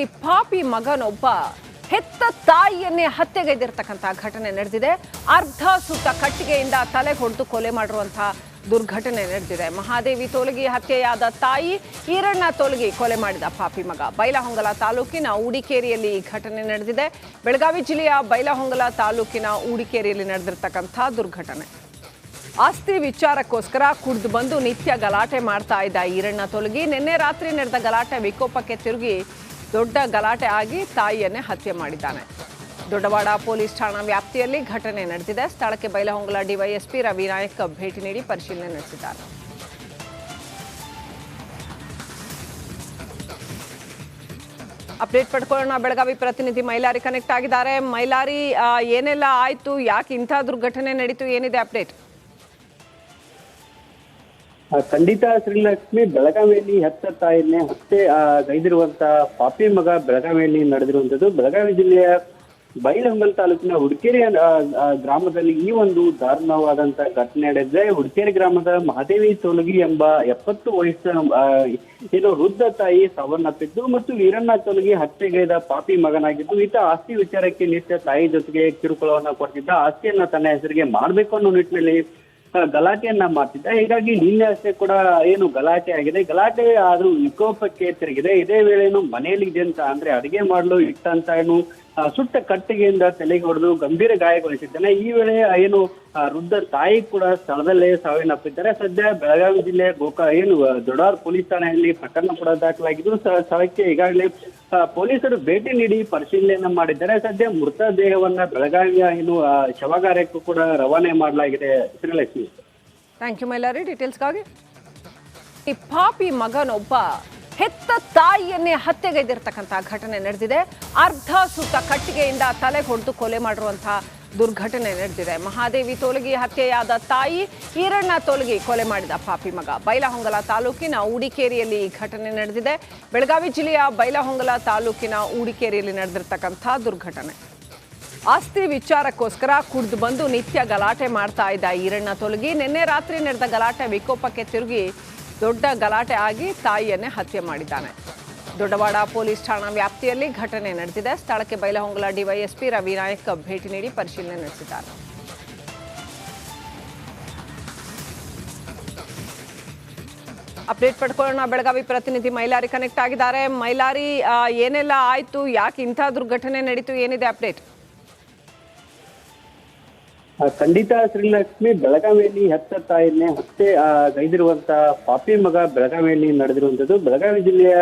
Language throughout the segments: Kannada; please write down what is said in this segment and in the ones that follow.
ಈ ಪಾಪಿ ಮಗನೊಬ್ಬ ಹೆತ್ತ ತಾಯಿಯನ್ನೇ ಹತ್ಯೆಗೈದಿರತಕ್ಕಂತ ಘಟನೆ ನಡೆದಿದೆ. ಅರ್ಧ ಸುತ್ತ ಕಟ್ಟಿಗೆಯಿಂದ ತಲೆ ಹೊಡೆದು ಕೊಲೆ ಮಾಡಿರುವಂತಹ ದುರ್ಘಟನೆ ನಡೆದಿದೆ. ಮಹಾದೇವಿ ತೋಲಗಿ ಹತ್ಯೆಯಾದ ತಾಯಿ ಈರಣ್ಣ ತೋಲಗಿ ಕೊಲೆ ಮಾಡಿದ ಪಾಪಿ ಮಗ. ಬೈಲಹೊಂಗಲ ತಾಲೂಕಿನ ಊಡಿಕೇರಿಯಲ್ಲಿ ಈ ಘಟನೆ ನಡೆದಿದೆ. ಬೆಳಗಾವಿ ಜಿಲ್ಲೆಯ ಬೈಲಹೊಂಗಲ ತಾಲೂಕಿನ ಊಡಿಕೇರಿಯಲ್ಲಿ ನಡೆದಿರತಕ್ಕಂಥ ದುರ್ಘಟನೆ. ಆಸ್ತಿ ವಿಚಾರಕ್ಕೋಸ್ಕರ ಕುಡಿದು ಬಂದು ನಿತ್ಯ ಗಲಾಟೆ ಮಾಡ್ತಾ ಇದ್ದ ಈರಣ್ಣ ತೋಲಗಿ ನಿನ್ನೆ ರಾತ್ರಿ ನಡೆದ ಗಲಾಟೆ ವಿಕೋಪಕ್ಕೆ ತಿರುಗಿ ದೊಡ್ಡ ಗಲಾಟೆ ಆಗಿ ತಾಯಿಯನ್ನೇ ಹತ್ಯೆ ಮಾಡಿದ್ದಾನೆ. ದೊಡ್ಡವಾಡ ಪೊಲೀಸ್ ಠಾಣಾ ವ್ಯಾಪ್ತಿಯಲ್ಲಿ ಘಟನೆ ನಡೆದಿದೆ. ಸ್ಥಳಕ್ಕೆ ಬೈಲಹೊಂಗಲ ಡಿವೈಎಸ್ಪಿ ರವಿ ನಾಯಕ್ ಭೇಟಿ ನೀಡಿ ಪರಿಶೀಲನೆ ನಡೆಸಿದ್ದಾರೆ. ಅಪ್ಡೇಟ್ ಪಡ್ಕೊಳ್ಳೋಣ. ಬೆಳಗಾವಿ ಪ್ರತಿನಿಧಿ ಮೈಲಾರಿ ಕನೆಕ್ಟ್ ಆಗಿದ್ದಾರೆ. ಮೈಲಾರಿ, ಏನೆಲ್ಲ ಆಯ್ತು, ಯಾಕೆ ಇಂಥ ದುರ್ಘಟನೆ ನಡೀತು, ಏನಿದೆ ಅಪ್ಡೇಟ್? ಖಂಡಿತ ಶ್ರೀಲಕ್ಷ್ಮಿ, ಬೆಳಗಾವಿಯಲ್ಲಿ ಹೆತ್ತ ತಾಯಿಯನ್ನೇ ಹತ್ಯೆ ಗೈದಿರುವಂತ ಪಾಪಿ ಮಗ ಬೆಳಗಾವಿಯಲ್ಲಿ ನಡೆದಿರುವಂತದ್ದು. ಬೆಳಗಾವಿ ಜಿಲ್ಲೆಯ ಬೈಲಹೊಂಗಲ ತಾಲೂಕಿನ ಹುಡ್ಕೇರಿ ಗ್ರಾಮದಲ್ಲಿ ಈ ಒಂದು ದಾರುಣವಾದಂತ ಘಟನೆ ನಡೆದಿದೆ. ಹುಡ್ಕೇರಿ ಗ್ರಾಮದ ಮಹಾದೇವಿ ತೋಲಗಿ ಎಂಬ 70 ವಯಸ್ಸಿನ ವೃದ್ಧ ತಾಯಿ ಸಾವನ್ನಪ್ಪಿದ್ದು ಮತ್ತು ಈರಣ್ಣ ತೋಲಗಿ ಹತ್ಯೆಗೈದ ಪಾಪಿ ಮಗನಾಗಿದ್ದು. ಈತ ಆಸ್ತಿ ವಿಚಾರಕ್ಕೆ ನಿತ್ಯ ತಾಯಿ ಜೊತೆಗೆ ಕಿರುಕುಳವನ್ನ ಕೊಡ್ತಿದ್ದ. ಆಸ್ತಿಯನ್ನ ತನ್ನ ಹೆಸರಿಗೆ ಮಾಡ್ಬೇಕು ಅನ್ನೋ ನಿಟ್ಟಿನಲ್ಲಿ ಗಲಾಟೆಯನ್ನ ಮಾಡ್ತಿದ್ದ. ಹೀಗಾಗಿ ನಿನ್ನೆ ಅಷ್ಟೇ ಕೂಡ ಗಲಾಟೆ ಆಗಿದೆ. ಗಲಾಟೆ ಆದ್ರೂ ವಿಕೋಪಕ್ಕೆ ತಿರುಗಿದೆ. ಇದೇ ವೇಳೆ ಮನೆಯಲ್ಲಿ ಇದೆ ಅಂತ ಅಂದ್ರೆ ಅಡಿಗೆ ಮಾಡಲು ಇಟ್ಟಂತ ಸುಟ್ಟ ಕಟ್ಟಿಗೆಯಿಂದ ತಲೆಗೆ ಹೊಡೆದು ಗಂಭೀರ ಗಾಯಗೊಳಿಸಿದ್ದಾನೆ. ಈ ವೇಳೆ ವೃದ್ಧ ತಾಯಿ ಕೂಡ ಸ್ಥಳದಲ್ಲೇ ಸಾವನ್ನಪ್ಪಿದ್ದಾರೆ. ಸದ್ಯ ಬೆಳಗಾವಿ ಜಿಲ್ಲೆ ದೊಡ್ಡವಾಡ ಪೊಲೀಸ್ ಠಾಣೆಯಲ್ಲಿ ಪ್ರಕರಣ ಕೂಡ ದಾಖಲಾಗಿದ್ದು ಸ್ಥಳಕ್ಕೆ ಈಗಾಗಲೇ ಪೊಲೀಸರು ಭೇಟಿ ನೀಡಿ ಪರಿಶೀಲನೆ ಮಾಡಿದ್ದಾರೆ. ಸದ್ಯ ಮೃತದೇಹವನ್ನ ಬೆಳಗಾವಿಯ ಶವಗಾರಕ್ಕೂ ಕೂಡ ರವಾನೆ ಮಾಡಲಾಗಿದೆ. ಶ್ರೀಲಕ್ಷ್ಮಿ, ಥ್ಯಾಂಕ್ ಯು ಮೈಲಾರಿ ಡೀಟೇಲ್ಸ್ಗಾಗಿ. ಈ ಪಾಪಿ ಮಗನೊಬ್ಬ ಹೆತ್ತ ತಾಯಿಯನ್ನೇ ಹತ್ಯೆಗೈದಿರತಕ್ಕಂಥ ಘಟನೆ ನಡೆದಿದೆ. ಅರ್ಧ ಸುತ್ತ ಕಟ್ಟಿಗೆಯಿಂದ ತಲೆ ಹೊಡೆದು ಕೊಲೆ ಮಾಡಿರುವಂತಹ ದುರ್ಘಟನೆ ನಡೆದಿದೆ. ಮಹಾದೇವಿ ತೋಲಗಿ ಹತ್ಯೆಯಾದ ತಾಯಿ ಈರಣ್ಣ ತೋಲಗಿ ಕೊಲೆ ಮಾಡಿದ ಪಾಪಿ ಮಗ. ಬೈಲಹೊಂಗಲ ತಾಲೂಕಿನ ಊಡಿಕೇರಿಯಲ್ಲಿ ಈ ಘಟನೆ ನಡೆದಿದೆ. ಬೆಳಗಾವಿ ಜಿಲ್ಲೆಯ ಬೈಲಹೊಂಗಲ ತಾಲೂಕಿನ ಊಡಿಕೇರಿಯಲ್ಲಿ ನಡೆದಿರತಕ್ಕಂಥ ದುರ್ಘಟನೆ. ಆಸ್ತಿ ವಿಚಾರಕ್ಕೋಸ್ಕರ ಕುಡಿದು ಬಂದು ನಿತ್ಯ ಗಲಾಟೆ ಮಾಡ್ತಾ ಇದ್ದ ಈರಣ್ಣ ತೋಲಗಿ ನಿನ್ನೆ ರಾತ್ರಿ ನಡೆದ ಗಲಾಟೆ ವಿಕೋಪಕ್ಕೆ ತಿರುಗಿ ದೊಡ್ಡ ಗಲಾಟೆ ಆಗಿ ತಾಯಿಯನ್ನೇ ಹತ್ಯೆ ಮಾಡಿದ್ದಾನೆ. ದೊಡ್ಡವಾಡ ಪೊಲೀಸ್ ಠಾಣಾ ವ್ಯಾಪ್ತಿಯಲ್ಲಿ ಘಟನೆ ನಡೆದಿದೆ. ಸ್ಥಳಕ್ಕೆ ಬೈಲಹೊಂಗಲ ಡಿವೈಎಸ್ಪಿ ರವಿ ನಾಯಕ್ ಭೇಟಿ ನೀಡಿ ಪರಿಶೀಲನೆ ನಡೆಸಿದ್ದಾರೆ. ಅಪ್ಡೇಟ್ ಪಡ್ಕೊಳ್ಳೋಣ. ಬೆಳಗಾವಿ ಪ್ರತಿನಿಧಿ ಮೈಲಾರಿ ಕನೆಕ್ಟ್ ಆಗಿದ್ದಾರೆ. ಮೈಲಾರಿ, ಏನೆಲ್ಲ ಆಯ್ತು, ಯಾಕೆ ಇಂಥ ದುರ್ಘಟನೆ ನಡೀತು, ಏನಿದೆ ಅಪ್ಡೇಟ್? ಖಂಡಿತ ಶ್ರೀಲಕ್ಷ್ಮಿ, ಬೆಳಗಾವಿಯಲ್ಲಿ ಹೆತ್ತ ತಾಯಿಯನ್ನೇ ಹತ್ಯೆ ಗೈದಿರುವಂತ ಪಾಪಿ ಮಗ ಬೆಳಗಾವಿಯಲ್ಲಿ ನಡೆದಿರುವಂತದ್ದು. ಬೆಳಗಾವಿ ಜಿಲ್ಲೆಯ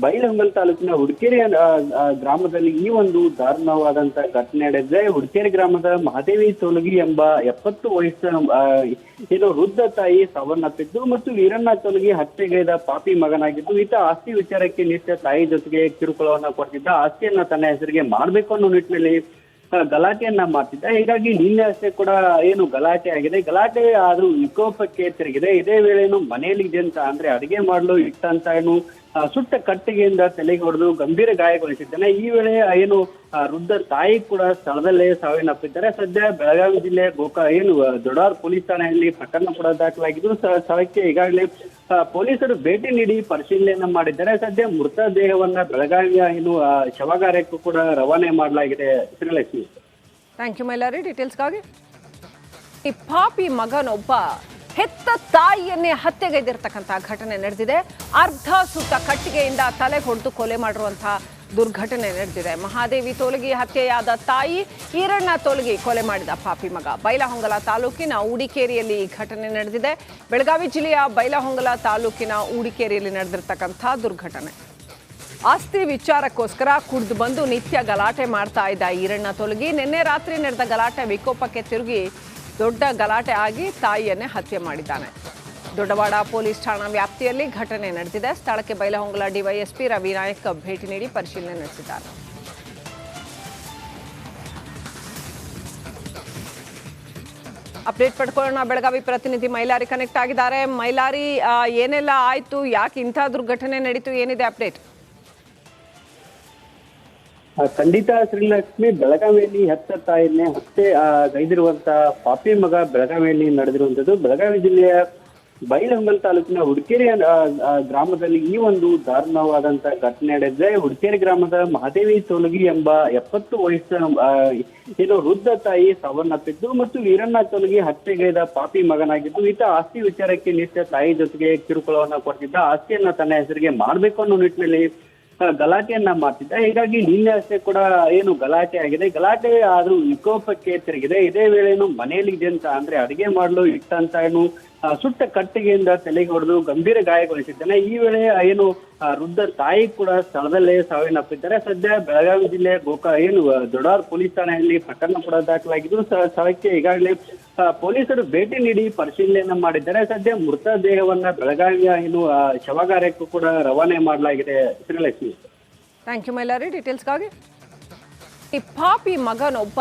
ಬೈಲಹೊಂಗಲ ತಾಲೂಕಿನ ಹುಡ್ಕೇರಿ ಗ್ರಾಮದಲ್ಲಿ ಈ ಒಂದು ದಾರುಣವಾದಂತ ಘಟನೆ ನಡೆದಿದೆ. ಹುಡ್ಕೇರಿ ಗ್ರಾಮದ ಮಹಾದೇವಿ ತೋಲಗಿ ಎಂಬ 70 ವಯಸ್ಸಿನ ವೃದ್ಧ ತಾಯಿ ಸಾವನ್ನಪ್ಪಿದ್ದು ಮತ್ತು ಈರಣ್ಣ ತೋಲಗಿ ಹತ್ಯೆಗೈದ ಪಾಪಿ ಮಗನಾಗಿದ್ದು. ಈತ ಆಸ್ತಿ ವಿಚಾರಕ್ಕೆ ನಿತ್ಯ ತಾಯಿ ಜೊತೆಗೆ ಕಿರುಕುಳವನ್ನ ಕೊಡ್ತಿದ್ದ. ಆಸ್ತಿಯನ್ನ ತನ್ನ ಹೆಸರಿಗೆ ಮಾಡ್ಬೇಕು ಅನ್ನೋ ನಿಟ್ಟಿನಲ್ಲಿ ಗಲಾಟೆಯನ್ನ ಮಾಡ್ತಿದ್ದ. ಹೀಗಾಗಿ ನಿನ್ನೆ ಅಷ್ಟೇ ಕೂಡ ಗಲಾಟೆ ಆಗಿದೆ. ಗಲಾಟೆ ಆದ್ರೂ ವಿಕೋಪಕ್ಕೆ ತಿರುಗಿದೆ. ಇದೇ ವೇಳೆ ಮನೆಯಲ್ಲಿ ಇದೆ ಅಂತ ಅಂದ್ರೆ ಅಡಿಗೆ ಮಾಡಲು ಇಟ್ಟಂತ ಸುಟ್ಟ ಕಟ್ಟಿಗೆಯಿಂದ ತಲೆಗೆ ಹೊಡೆದು ಗಂಭೀರ ಗಾಯಗೊಳಿಸಿದ್ದಾನೆ. ಈ ವೇಳೆ ವೃದ್ಧ ತಾಯಿ ಕೂಡ ಸ್ಥಳದಲ್ಲೇ ಸಾವನ್ನಪ್ಪಿದ್ದಾರೆ. ಸದ್ಯ ಬೆಳಗಾವಿ ಜಿಲ್ಲೆ ದೊಡ್ಡವಾಡ ಪೊಲೀಸ್ ಠಾಣೆಯಲ್ಲಿ ಪ್ರಕರಣ ಕೂಡ ದಾಖಲಾಗಿದ್ದು ಸ್ಥಳಕ್ಕೆ ಈಗಾಗಲೇ ಪೊಲೀಸರು ಭೇಟಿ ನೀಡಿ ಪರಿಶೀಲನೆ ಮಾಡಿದ್ದಾರೆ. ಸದ್ಯ ಮೃತದೇಹವನ್ನ ಬೆಳಗಾವಿಯ ಶವಗಾರಕ್ಕೂ ಕೂಡ ರವಾನೆ ಮಾಡಲಾಗಿದೆ. ಶ್ರೀಲಕ್ಷ್ಮಿ, ಥ್ಯಾಂಕ್ ಯು ಮೈಲಾರಿ ಡೀಟೇಲ್ಸ್ಗಾಗಿ. ಈ ಪಾಪಿ ಮಗನೊಬ್ಬ ಹೆತ್ತ ತಾಯಿಯನ್ನೇ ಹತ್ಯೆಗೈದಿರತಕ್ಕಂಥ ಘಟನೆ ನಡೆದಿದೆ. ಅರ್ಧ ಸುತ್ತ ಕಟ್ಟಿಗೆಯಿಂದ ತಲೆ ಹೊಡೆದು ಕೊಲೆ ಮಾಡಿರುವಂತಹ ದುರ್ಘಟನೆ ನಡೆದಿದೆ. ಮಹಾದೇವಿ ತೋಲಗಿ ಹತ್ಯೆಯಾದ ತಾಯಿ ಈರಣ್ಣ ತೋಲಗಿ ಕೊಲೆ ಮಾಡಿದ ಪಾಪಿ ಮಗ. ಬೈಲಹೊಂಗಲ ತಾಲೂಕಿನ ಊಡಿಕೇರಿಯಲ್ಲಿ ಈ ಘಟನೆ ನಡೆದಿದೆ. ಬೆಳಗಾವಿ ಜಿಲ್ಲೆಯ ಬೈಲಹೊಂಗಲ ತಾಲೂಕಿನ ಊಡಿಕೇರಿಯಲ್ಲಿ ನಡೆದಿರತಕ್ಕಂಥ ದುರ್ಘಟನೆ. ಆಸ್ತಿ ವಿಚಾರಕ್ಕೋಸ್ಕರ ಕುಡಿದು ಬಂದು ನಿತ್ಯ ಗಲಾಟೆ ಮಾಡ್ತಾ ಇದ್ದ ಈರಣ್ಣ ತೋಲಗಿ ನಿನ್ನೆ ರಾತ್ರಿ ನಡೆದ ಗಲಾಟೆ ವಿಕೋಪಕ್ಕೆ ತಿರುಗಿ ದೊಡ್ಡ ಗಲಾಟೆ ಆಗಿ ತಾಯಿಯನ್ನೇ ಹತ್ಯೆ ಮಾಡಿದ್ದಾನೆ. ದೊಡ್ಡವಾಡ ಪೊಲೀಸ್ ಠಾಣಾ ವ್ಯಾಪ್ತಿಯಲ್ಲಿ ಘಟನೆ ನಡೆದಿದೆ. ಸ್ಥಳಕ್ಕೆ ಬೈಲಹೊಂಗಲ ಡಿವೈಎಸ್ಪಿ ರವಿ ನಾಯಕ್ ಭೇಟಿ ನೀಡಿ ಪರಿಶೀಲನೆ ನಡೆಸಿದ್ದಾರೆ. ಅಪ್ಡೇಟ್ ಪಡ್ಕೊಳ್ಳೋಣ. ಬೆಳಗಾವಿ ಪ್ರತಿನಿಧಿ ಮೈಲಾರಿ ಕನೆಕ್ಟ್ ಆಗಿದ್ದಾರೆ. ಮೈಲಾರಿ, ಏನೆಲ್ಲ ಆಯ್ತು, ಯಾಕೆ ಇಂಥ ದುರ್ಘಟನೆ ನಡೀತು, ಏನಿದೆ ಅಪ್ಡೇಟ್? ಖಂಡಿತ ಶ್ರೀಲಕ್ಷ್ಮಿ, ಬೆಳಗಾವಿಯಲ್ಲಿ ಹೆತ್ತ ತಾಯಿಯನ್ನೇ ಹತ್ಯೆ ಗೈದಿರುವಂತ ಪಾಪಿ ಮಗ ಬೆಳಗಾವಿಯಲ್ಲಿ ನಡೆದಿರುವಂತದ್ದು. ಬೆಳಗಾವಿ ಜಿಲ್ಲೆಯ ಬೈಲಹೊಂಗಲ ತಾಲೂಕಿನ ಹುಡುಕೇರಿ ಗ್ರಾಮದಲ್ಲಿ ಈ ಒಂದು ದಾರುಣವಾದಂತ ಘಟನೆ ನಡೆದಿದೆ. ಹುಡುಕೇರಿ ಗ್ರಾಮದ ಮಹಾದೇವಿ ತೋಲಗಿ ಎಂಬ 70 ವಯಸ್ಸಿನ ಏನು ವೃದ್ಧ ತಾಯಿ ಸಾವನ್ನಪ್ಪಿದ್ದು ಮತ್ತು ವೀರಣ್ಣ ತೋಲಗಿ ಹತ್ಯೆಗೈದ ಪಾಪಿ ಮಗನಾಗಿದ್ದು, ಈತ ಆಸ್ತಿ ವಿಚಾರಕ್ಕೆ ನಿತ್ಯ ತಾಯಿ ಜೊತೆಗೆ ಕಿರುಕುಳವನ್ನ ಕೊಡ್ತಿದ್ದ. ಆಸ್ತಿಯನ್ನ ತನ್ನ ಹೆಸರಿಗೆ ಮಾಡ್ಬೇಕು ಅನ್ನೋ ನಿಟ್ಟಿನಲ್ಲಿ ಗಲಾಟೆಯನ್ನ ಮಾಡ್ತಿದ್ದ. ಹೀಗಾಗಿ ನಿನ್ನೆ ಅಷ್ಟೇ ಕೂಡ ಏನು ಗಲಾಟೆ ಆಗಿದೆ. ಗಲಾಟೆ ಆದ್ರೂ ವಿಕೋಪಕ್ಕೆ ತಿರುಗಿದೆ. ಇದೇ ವೇಳೆ ಮನೆಯಲ್ಲಿ ಇದೆ ಅಂತ ಅಂದ್ರೆ ಅಡಿಗೆ ಮಾಡಲು ಇಟ್ಟಂತ ಏನು ಸುಟ್ಟ ಕಟ್ಟಿಗೆಯಿಂದ ತಲೆಗೆ ಹೊಡೆದು ಗಂಭೀರ ಗಾಯಗೊಳಿಸಿದ್ದಾನೆ. ಈ ವೇಳೆ ಏನು ವೃದ್ಧ ತಾಯಿ ಕೂಡ ಸ್ಥಳದಲ್ಲೇ ಸಾವನ್ನಪ್ಪಿದ್ದಾರೆ. ಸದ್ಯ ಬೆಳಗಾವಿ ಜಿಲ್ಲೆ ದೊಡ್ಡಾರ್ ಪೊಲೀಸ್ ಠಾಣೆಯಲ್ಲಿ ಪ್ರಕರಣ ಕೂಡ ದಾಖಲಾಗಿದ್ದು, ಸ್ಥಳಕ್ಕೆ ಈಗಾಗಲೇ ಪೊಲೀಸರು ಭೇಟಿ ನೀಡಿ ಪರಿಶೀಲನೆಯನ್ನ ಮಾಡಿದ್ದಾರೆ. ಸದ್ಯ ಮೃತದೇಹವನ್ನ ಬೆಳಗಾವಿಯ ಶವಗಾರಕ್ಕೂ ಕೂಡ ರವಾನೆ ಮಾಡಲಾಗಿದೆ. ಶ್ರೀಲಕ್ಷ್ಮಿ, ಥ್ಯಾಂಕ್ ಯು ಮೈಲಾರಿ ಡೀಟೇಲ್ಸ್ಗಾಗಿ. ಈ ಪಾಪಿ ಮಗನೊಬ್ಬ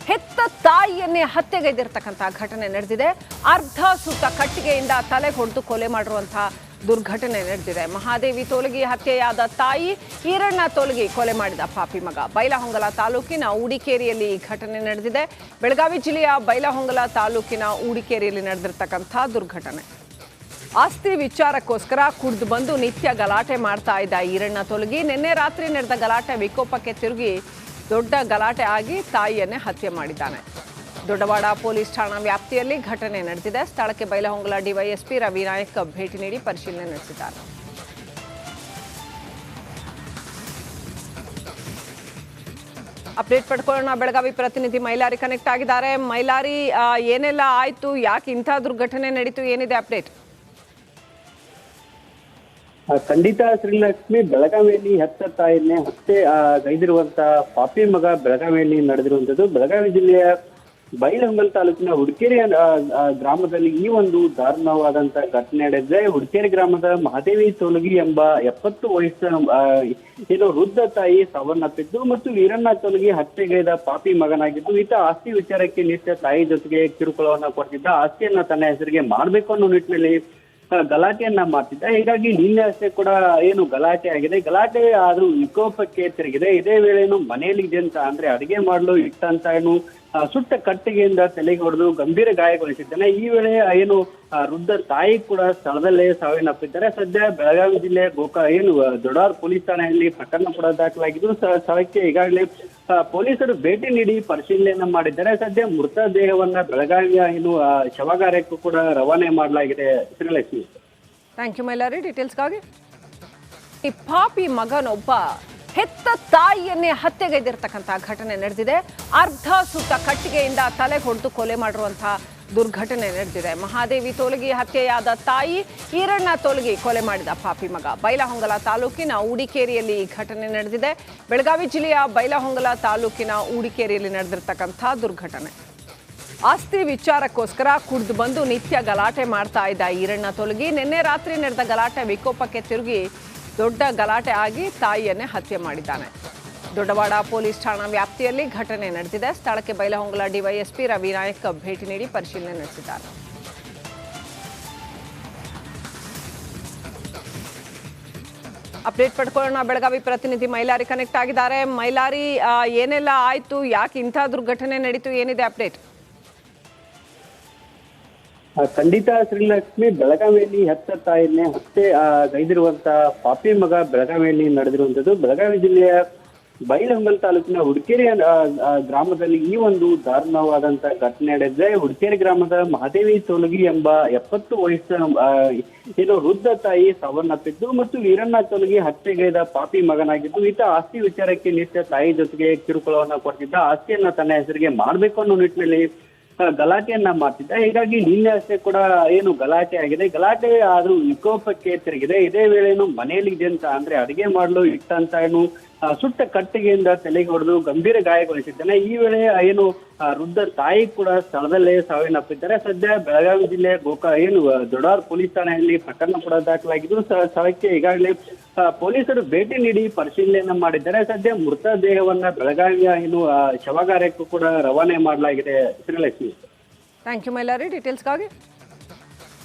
ಹೆತ್ತ ತಾಯಿಯನ್ನೇ ಹತ್ಯೆಗೈದಿರ್ತಕ್ಕಂಥ ಘಟನೆ ನಡೆದಿದೆ. ಅರ್ಧ ಸುತ್ತ ಕಟ್ಟಿಗೆಯಿಂದ ತಲೆಗೆ ಹೊಡೆದು ಕೊಲೆ ಮಾಡಿರುವಂತಹ ದುರ್ಘಟನೆ ನಡೆದಿದೆ. ಮಹಾದೇವಿ ತೋಲಗಿ ಹತ್ಯೆಯಾದ ತಾಯಿ ಈರಣ್ಣ ತೋಲಗಿ ಕೊಲೆ ಮಾಡಿದ ಪಾಪಿ ಮಗ. ಬೈಲಹೊಂಗಲ ತಾಲೂಕಿನ ಊಡಿಕೇರಿಯಲ್ಲಿ ಈ ಘಟನೆ ನಡೆದಿದೆ. ಬೆಳಗಾವಿ ಜಿಲ್ಲೆಯ ಬೈಲಹೊಂಗಲ ತಾಲೂಕಿನ ಊಡಿಕೇರಿಯಲ್ಲಿ ನಡೆದಿರ್ತಕ್ಕಂಥ ದುರ್ಘಟನೆ. ಆಸ್ತಿ ವಿಚಾರಕ್ಕೋಸ್ಕರ ಕುಡಿದು ಬಂದು ನಿತ್ಯ ಗಲಾಟೆ ಮಾಡ್ತಾ ಇದ್ದ ಈರಣ್ಣ ತೋಲಗಿ ನಿನ್ನೆ ರಾತ್ರಿ ನಡೆದ ಗಲಾಟೆ ವಿಕೋಪಕ್ಕೆ ತಿರುಗಿ ದೊಡ್ಡ ಗಲಾಟೆ ಆಗಿ ತಾಯಿಯನ್ನೇ ಹತ್ಯೆ ಮಾಡಿದ್ದಾನೆ. ದೊಡ್ಡವಾಡ ಪೊಲೀಸ್ ಠಾಣಾ ವ್ಯಾಪ್ತಿಯಲ್ಲಿ ಘಟನೆ ನಡೆದಿದೆ. ಸ್ಥಳಕ್ಕೆ ಬೈಲಹೊಂಗಲ ಡಿವೈಎಸ್ಪಿ ರವಿ ನಾಯಕ್ ಭೇಟಿ ನೀಡಿ ಪರಿಶೀಲನೆ ನಡೆಸಿದ್ದಾರೆ. ಅಪ್ಡೇಟ್ ಪಡ್ಕೊಳ್ಳೋಣ. ಬೆಳಗಾವಿ ಪ್ರತಿನಿಧಿ ಮೈಲಾರಿ ಕನೆಕ್ಟ್ ಆಗಿದ್ದಾರೆ. ಮೈಲಾರಿ, ಏನೆಲ್ಲ ಆಯ್ತು, ಯಾಕೆ ಇಂಥ ದುರ್ಘಟನೆ ನಡೀತು, ಏನಿದೆ ಅಪ್ಡೇಟ್? ಖಂಡಿತ ಶ್ರೀಲಕ್ಷ್ಮಿ, ಬೆಳಗಾವಿಯಲ್ಲಿ ಹೆತ್ತ ತಾಯಿಯನ್ನೇ ಗೈದಿರುವಂತ ಪಾಪಿ ಮಗ ಬೆಳಗಾವಿಯಲ್ಲಿ ನಡೆದಿರುವಂತದ್ದು. ಬೆಳಗಾವಿ ಜಿಲ್ಲೆಯ ಬೈಲಹೊಂಗಲ ತಾಲೂಕಿನ ಹುಡುಕೇರಿ ಗ್ರಾಮದಲ್ಲಿ ಈ ಒಂದು ದಾರುಣವಾದಂತ ಘಟನೆ ನಡೆದಿದೆ. ಹುಡುಕೇರಿ ಗ್ರಾಮದ ಮಹಾದೇವಿ ತೋಲಗಿ ಎಂಬ 70 ವಯಸ್ಸಿನ ಏನು ವೃದ್ಧ ತಾಯಿ ಸಾವನ್ನಪ್ಪಿದ್ದು ಮತ್ತು ವೀರಣ್ಣ ತೋಲಗಿ ಹತ್ಯೆಗೈದ ಪಾಪಿ ಮಗನಾಗಿದ್ದು, ಈತ ಆಸ್ತಿ ವಿಚಾರಕ್ಕೆ ನಿತ್ಯ ತಾಯಿ ಜೊತೆಗೆ ಕಿರುಕುಳವನ್ನ ಕೊಡ್ತಿದ್ದ. ಆಸ್ತಿಯನ್ನ ತನ್ನ ಹೆಸರಿಗೆ ಮಾಡ್ಬೇಕು ಅನ್ನೋ ನಿಟ್ಟಿನಲ್ಲಿ ಗಲಾಟೆಯನ್ನ ಮಾಡ್ತಿದ್ದ. ಹೀಗಾಗಿ ನಿನ್ನೆ ಅಷ್ಟೇ ಕೂಡ ಏನು ಗಲಾಟೆ ಆಗಿದೆ. ಗಲಾಟೆ ಆದ್ರೂ ವಿಕೋಪಕ್ಕೆ ತಿರುಗಿದೆ. ಇದೇ ವೇಳೆ ಮನೆಯಲ್ಲಿ ಇದೆ ಅಂತ ಅಂದ್ರೆ ಅಡಿಗೆ ಮಾಡಲು ಇಟ್ಟಂತ ಏನು ಸುಟ್ಟ ಕಟ್ಟಿಗೆಯಿಂದ ತಲೆಗೆ ಹೊಡೆದು ಗಂಭೀರ ಗಾಯಗೊಳಿಸಿದ್ದಾನೆ. ಈ ವೇಳೆ ಏನು ವೃದ್ಧ ತಾಯಿ ಕೂಡ ಸ್ಥಳದಲ್ಲೇ ಸಾವನ್ನಪ್ಪಿದ್ದಾರೆ. ಸದ್ಯ ಬೆಳಗಾವಿ ಜಿಲ್ಲೆ ದೊಡ್ಡಾರ್ ಪೊಲೀಸ್ ಠಾಣೆಯಲ್ಲಿ ಪ್ರಕರಣ ಕೂಡ ದಾಖಲಾಗಿದ್ದು, ಸ್ಥಳಕ್ಕೆ ಈಗಾಗಲೇ ಪೊಲೀಸರು ಭೇಟಿ ನೀಡಿ ಪರಿಶೀಲನೆಯನ್ನ ಮಾಡಿದ್ದಾರೆ. ಸದ್ಯ ಮೃತದೇಹವನ್ನ ಬೆಳಗಾವಿಯ ಶವಗಾರಕ್ಕೂ ಕೂಡ ರವಾನೆ ಮಾಡಲಾಗಿದೆ. ಶ್ರೀಲಕ್ಷ್ಮಿ, ಥ್ಯಾಂಕ್ ಯು ಮೈಲಾರಿ ಡೀಟೇಲ್ಸ್ಗಾಗಿ. ಈ ಪಾಪಿ ಮಗನೊಬ್ಬ ಹೆತ್ತ ತಾಯಿಯನ್ನೇ ಹತ್ಯೆಗೈದಿರ್ತಕ್ಕಂಥ ಘಟನೆ ನಡೆದಿದೆ. ಅರ್ಧ ಸುತ್ತ ಕಟ್ಟಿಗೆಯಿಂದ ತಲೆಗೆ ಹೊಡೆದು ಕೊಲೆ ಮಾಡಿರುವಂತಹ ದುರ್ಘಟನೆ ನಡೆದಿದೆ. ಮಹಾದೇವಿ ತೋಲಗಿ ಹತ್ಯೆಯಾದ ತಾಯಿ ಈರಣ್ಣ ತೋಲಗಿ ಕೊಲೆ ಮಾಡಿದ ಪಾಪಿ ಮಗ. ಬೈಲಹೊಂಗಲ ತಾಲೂಕಿನ ಊಡಿಕೇರಿಯಲ್ಲಿ ಈ ಘಟನೆ ನಡೆದಿದೆ. ಬೆಳಗಾವಿ ಜಿಲ್ಲೆಯ ಬೈಲಹೊಂಗಲ ತಾಲೂಕಿನ ಊಡಿಕೇರಿಯಲ್ಲಿ ನಡೆದಿರ್ತಕ್ಕಂಥ ದುರ್ಘಟನೆ. ಆಸ್ತಿ ವಿಚಾರಕ್ಕೋಸ್ಕರ ಕುಡಿದು ಬಂದು ನಿತ್ಯ ಗಲಾಟೆ ಮಾಡ್ತಾ ಇದ್ದ ಈರಣ್ಣ ತೋಲಗಿ ನಿನ್ನೆ ರಾತ್ರಿ ನಡೆದ ಗಲಾಟೆ ವಿಕೋಪಕ್ಕೆ ತಿರುಗಿ ದೊಡ್ಡ ಗಲಾಟೆ ಆಗಿ ತಾಯಿಯನ್ನೇ ಹತ್ಯೆ ಮಾಡಿದ್ದಾನೆ. ದೊಡ್ಡವಾಡ ಪೊಲೀಸ್ ಠಾಣಾ ವ್ಯಾಪ್ತಿಯಲ್ಲಿ ಘಟನೆ ನಡೆದಿದೆ. ಸ್ಥಳಕ್ಕೆ ಬೈಲಹೊಂಗಲ ಡಿವೈಎಸ್ಪಿ ರವಿ ನಾಯಕ್ ಭೇಟಿ ನೀಡಿ ಪರಿಶೀಲನೆ ನಡೆಸಿದ್ದಾರೆ. ಅಪ್ಡೇಟ್ ಪಡ್ಕೊಳ್ಳೋಣ. ಬೆಳಗಾವಿ ಪ್ರತಿನಿಧಿ ಮೈಲಾರಿ ಕನೆಕ್ಟ್ ಆಗಿದ್ದಾರೆ. ಮೈಲಾರಿ, ಏನೆಲ್ಲ ಆಯ್ತು, ಯಾಕೆ ಇಂಥ ದುರ್ಘಟನೆ ನಡೀತು, ಏನಿದೆ ಅಪ್ಡೇಟ್? ಖಂಡಿತ ಶ್ರೀಲಕ್ಷ್ಮಿ, ಬೆಳಗಾವಿಯಲ್ಲಿ ಹೆತ್ತ ತಾಯಿಯನ್ನೇ ಗೈದಿರುವಂತ ಪಾಪಿ ಮಗ ಬೆಳಗಾವಿಯಲ್ಲಿ ನಡೆದಿರುವಂತದ್ದು. ಬೆಳಗಾವಿ ಜಿಲ್ಲೆಯ ಬೈಲಹೊಂಗಲ ತಾಲೂಕಿನ ಹುಡುಕೇರಿ ಗ್ರಾಮದಲ್ಲಿ ಈ ಒಂದು ದಾರುಣವಾದಂತ ಘಟನೆ ನಡೆದಿದೆ. ಹುಡುಕೇರಿ ಗ್ರಾಮದ ಮಹಾದೇವಿ ತೋಲಗಿ ಎಂಬ 70 ವಯಸ್ಸಿನ ಏನು ವೃದ್ಧ ತಾಯಿ ಸಾವನ್ನಪ್ಪಿದ್ದು ಮತ್ತು ವೀರಣ್ಣ ತೋಲಗಿ ಹತ್ಯೆಗೈದ ಪಾಪಿ ಮಗನಾಗಿದ್ದು, ಈತ ಆಸ್ತಿ ವಿಚಾರಕ್ಕೆ ನಿತ್ಯ ತಾಯಿ ಜೊತೆಗೆ ಕಿರುಕುಳವನ್ನ ಕೊಡ್ತಿದ್ದ. ಆಸ್ತಿಯನ್ನ ತನ್ನ ಹೆಸರಿಗೆ ಮಾಡ್ಬೇಕು ಅನ್ನೋ ನಿಟ್ಟಿನಲ್ಲಿ ಗಲಾಟೆಯನ್ನ ಮಾಡ್ತಿದ್ದ. ಹೀಗಾಗಿ ನಿನ್ನೆ ಅಷ್ಟೇ ಕೂಡ ಏನು ಗಲಾಟೆ ಆಗಿದೆ. ಗಲಾಟೆ ಆದ್ರೂ ವಿಕೋಪಕ್ಕೆ ತಿರುಗಿದೆ. ಇದೇ ವೇಳೆ ಮನೆಯಲ್ಲಿ ಇದೆ ಅಂತ ಅಂದ್ರೆ ಅಡಿಗೆ ಮಾಡಲು ಇಟ್ಟಂತ ಏನು ಸುಟ್ಟ ಕಟ್ಟಿಗೆಯಿಂದ ತಲೆಗೆ ಹೊಡೆದು ಗಂಭೀರ ಗಾಯಗೊಳಿಸಿದ್ದಾನೆ. ಈ ವೇಳೆ ಏನು ವೃದ್ಧ ತಾಯಿ ಕೂಡ ಸ್ಥಳದಲ್ಲೇ ಸಾವನ್ನಪ್ಪಿದ್ದಾರೆ. ಸದ್ಯ ಬೆಳಗಾವಿ ಜಿಲ್ಲೆ ದೊಡ್ಡಾರ್ ಪೊಲೀಸ್ ಠಾಣೆಯಲ್ಲಿ ಪ್ರಕರಣ ಕೂಡ ದಾಖಲಾಗಿದ್ದು, ಸ್ಥಳಕ್ಕೆ ಈಗಾಗಲೇ ಪೊಲೀಸರು ಭೇಟಿ ನೀಡಿ ಪರಿಶೀಲನೆಯನ್ನ ಮಾಡಿದ್ದಾರೆ. ಸದ್ಯ ಮೃತದೇಹವನ್ನ ಬೆಳಗಾವಿಯ ಶವಗಾರಕ್ಕೂ ಕೂಡ ರವಾನೆ ಮಾಡಲಾಗಿದೆ. Srilakshmi, thank you Mailari ಡೀಟೇಲ್ಸ್ಗಾಗಿ.